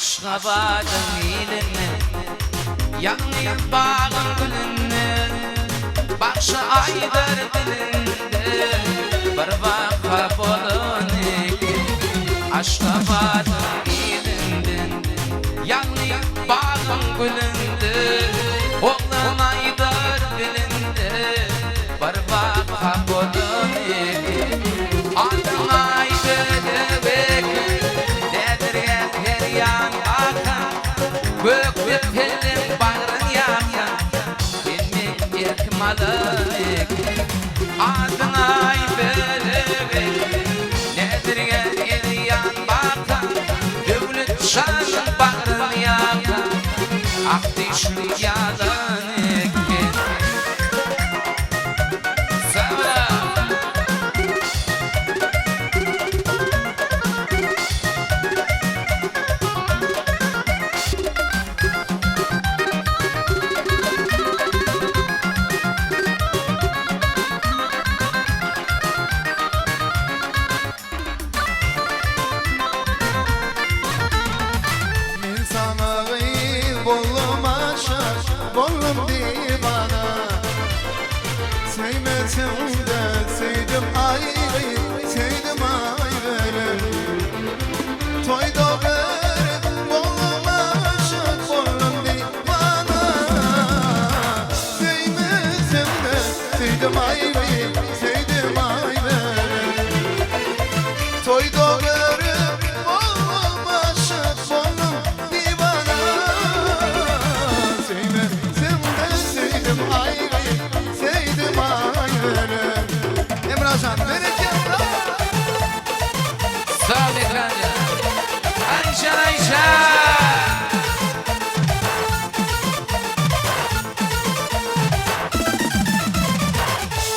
Aşgabat'ın ilini yanıyor bağın gülünü Bakşı aydar dilinde bir vaka bolun ekin Aşgabat'ın ilinden yanıyor bağın gülünde Oğlan aydar dilinde bir vaka bolun ekin Adın aydar bekin Gök bir pelin bağrın yakan Bilmek ekmalın ekin Adın ay belebek Nedir el yan bakan Dövlet şanın bağrın yakan Akdişli yalan ekin Sağ Bollum divana Sevmedim de sevdim ayrı Sevdim ayrı Toyda verip bollum aşık Bollum divana Sevmedim de sevdim ayrı Sevdim ayrı Toyda verip bollum aşık Bollum divana Sevdim ayrı, sevdim ayrı Emrahcan, bereket Sağ ol ekranda Ayşe Ayşe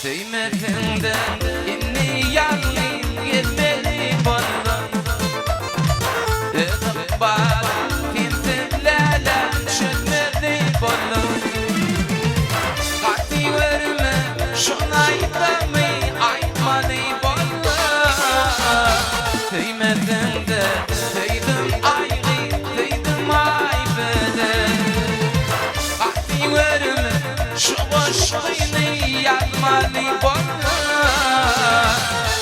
Sevmediğimden inni yanlayım Yetmeli bana Iqbal Kimselerle çözmeli bana Kati verme Şuna aytmayı Aytmalı bana Sevmedim de Sevdim ayrı Sevdim aybede Kati verme Şu boşluğunu Yapmalı bana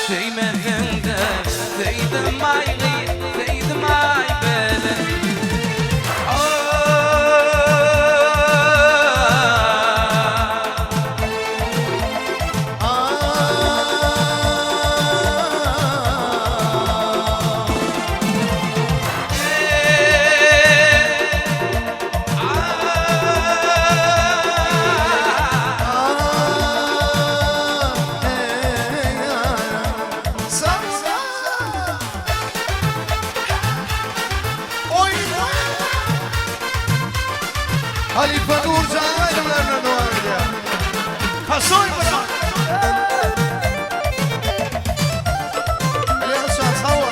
Sevmedim de Sevdim ayrı Sevdim aybede Halife Nurcan ayrımlarına doğar ya Kasoy bırak Ali Hasan sağ ol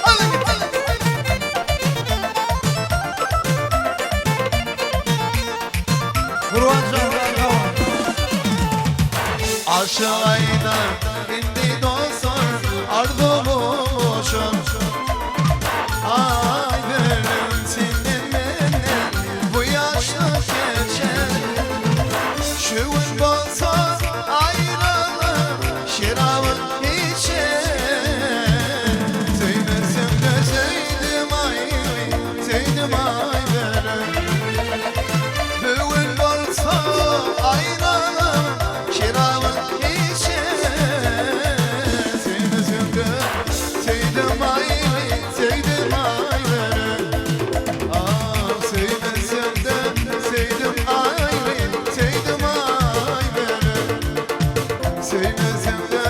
Alın git Kurban Can'dan var Aşağıyla indi dostlar Ardı bulmuşum Ay benim seninle Bu yaşta geçer Şuvun bolsa ayrılır Şiravın içer Sevmesim de sevdim ay Sevdim ay benim Bugün bolsa ayrılır Şiravın içer Sevmesim de sevdim ay Sevdim ay benim Ah sevmesem de sevdim ay Sevdim ay benim Sevmesem de